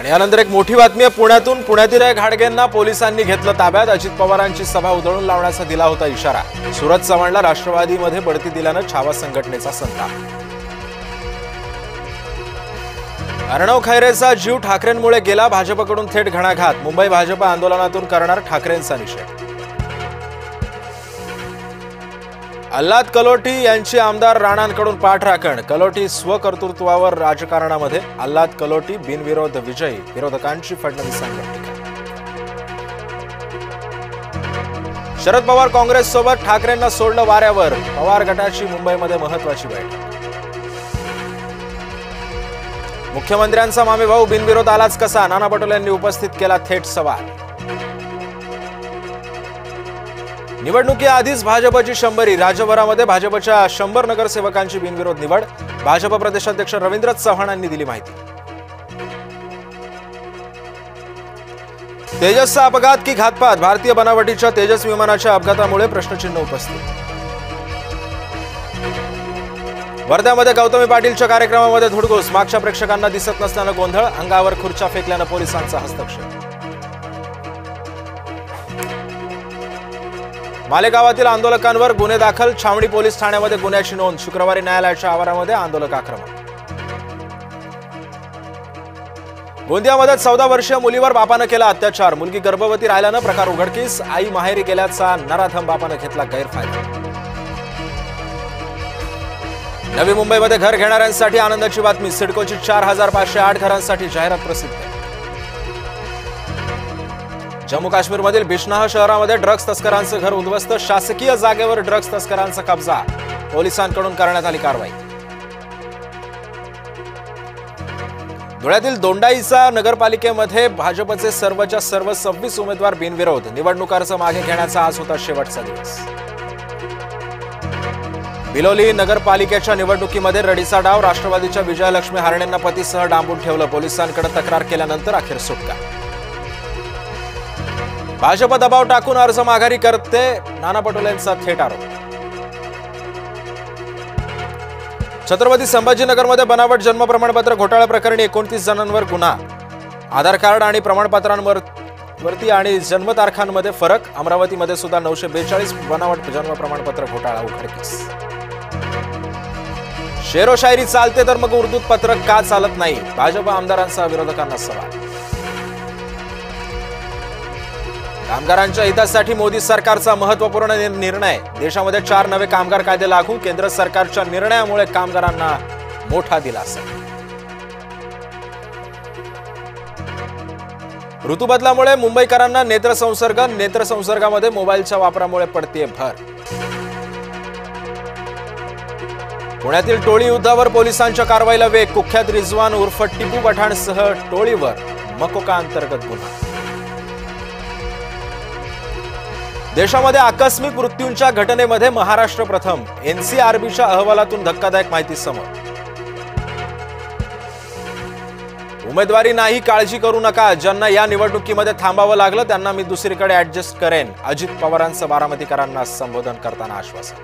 आणि यानंतर एक मोठी बातमी आहे पुण्यातून। पुण्यातील एक घाडगेंना पोलिसांनी घेतलं ताब्यात। अजित पवारांची सभा उधळून लावण्याचा दिला होता इशारा। सूरज चव्हाणला राष्ट्रवादीमध्ये बढती दिल्यानं छावा संघटनेचा संताप। अर्णव खैरेचा जीव ठाकरेंमुळे गेला, भाजपकडून थेट घणाघात। मुंबई भाजप आंदोलनातून करणार ठाकरेंचा निषेध। अल्लाद कलोटी यांची आमदार राणांकडून पाठराखण। कलोटी स्वकर्तृत्वावर राजकारणामध्ये, अल्लाद कलोटी बिनविरोध विजयी। विरोधकांची फडणवीसांवर टीका। शरद पवार काँग्रेससोबत, ठाकरेंना सोडलं वाऱ्यावर। पवार गटाची मुंबईमध्ये महत्वाची बैठक। मुख्यमंत्र्यांचा मामेभाऊ बिनविरोध आलाच कसा, नाना पटोले यांनी उपस्थित केला थेट सवाल। निवडणुकीआधीच भाजपची शंभरी। राज्यभरामध्ये भाजपच्या 100 नगरसेवकांची बिनविरोध निवड। भाजप प्रदेशाध्यक्ष रवींद्र चव्हाणांनी दिली माहिती। तेजसचा अपघात की घातपात, भारतीय बनावटीच्या तेजस विमानाच्या अपघातामुळे प्रश्नचिन्ह उपस्थित। वर्ध्यामध्ये गौतमी पाटीलच्या कार्यक्रमामध्ये धुडगूस, मागच्या प्रेक्षकांना दिसत नसल्यानं गोंधळ। अंगावर खुर्च्या फेकल्यानं पोलिसांचा हस्तक्षेप। मालेगावातील आंदोलकांवर गुन्हे दाखल, छावणी पोलीस ठाण्यामध्ये गुन्ह्याची नोंद। शुक्रवारी न्यायालयाच्या आवारामध्ये आंदोलक आक्रमक। गोंदियामध्ये 14 वर्षीय मुलीवर बापानं केला अत्याचार। मुलगी गर्भवती राहिल्यानं प्रकार उघडकीस। आई माहेरी गेल्याचा नराधम बापानं घेतला गैरफायदा। नवी मुंबईमध्ये घर घेणाऱ्यांसाठी आनंदाची बातमी। सिडकोची 4508 घरांसाठी जाहिरात प्रसिद्ध। जम्मू काश्मीरमधील बिश्नाह शहरामध्ये ड्रग्ज तस्करांचं घर उद्ध्वस्त। शासकीय जागेवर ड्रग्ज तस्करांचा कब्जा, पोलिसांकडून करण्यात आली कारवाई। धुळ्यातील दोंडाईचा नगरपालिकेमध्ये भाजपचे सर्वच्या सर्व 26 उमेदवार बिनविरोध। निवडणूक अर्ज मागे घेण्याचा आज होता शेवटचा दिवस। बिलोली नगरपालिकेच्या निवडणुकीमध्ये रडीचा डाव। राष्ट्रवादीच्या विजयलक्ष्मी हारणेंना पतीसह डांबून ठेवलं। पोलिसांकडे तक्रार केल्यानंतर अखेर सुटका। भाजप दबाव टाकून अर्ज माघारी करते, नाना पटोलेंचा थेट आरोप। छत्रपती संभाजीनगरमध्ये बनावट जन्म प्रमाणपत्र घोटाळा प्रकरणी 29 जणांवर गुन्हा। आधार कार्ड आणि प्रमाणपत्रांवरती आणि जन्मतारखांमध्ये फरक। अमरावतीमध्ये सुद्धा 942 बनावट जन्म प्रमाणपत्र घोटाळा उघडकीस। शेरो शायरी चालते तर मग उर्दूत पत्रक का चालत नाही, भाजप आमदारांचा विरोधकांना सवाल। कामगारांच्या हितासाठी मोदी सरकारचा महत्त्वपूर्ण निर्णय। देशामध्ये 4 नवे कामगार कायदे लागू। केंद्र सरकारच्या निर्णयामुळे कामगारांना मोठा दिलासा। ऋतुबदलामुळे मुंबईकरांना नेत्रसंसर्ग। नेत्रसंसर्गामध्ये मोबाईलच्या वापरामुळे पडतेय भर। पुण्यातील टोळी युद्धावर पोलिसांच्या कारवाईला वेग। कुख्यात रिजवान उर्फ टिपू पठाणसह टोळीवर मकोका अंतर्गत गुन्हा। देशामध्ये आकस्मिक मृत्यूंच्या घटनेमध्ये महाराष्ट्र प्रथम। एनसीआरबीच्या अहवालातून धक्कादायक माहिती समोर। उमेदवारी नाही, काळजी करू नका। ज्यांना या निवडणुकीमध्ये थांबावं लागलं त्यांना मी दुसरीकडे ऍडजस्ट करेन। अजित पवारांचं बारामतीकरांना संबोधन करताना आश्वासन।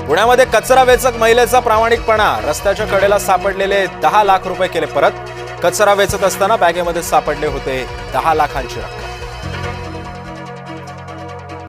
पुण्यामध्ये कचरा वेचक महिलेचा प्रामाणिकपणा। रस्त्याच्या कडेला सापडलेले 10 लाख रुपये केले परत। कचरा वेचत असताना बॅगेमध्ये सापडले होते 10 लाखांची रक्कम।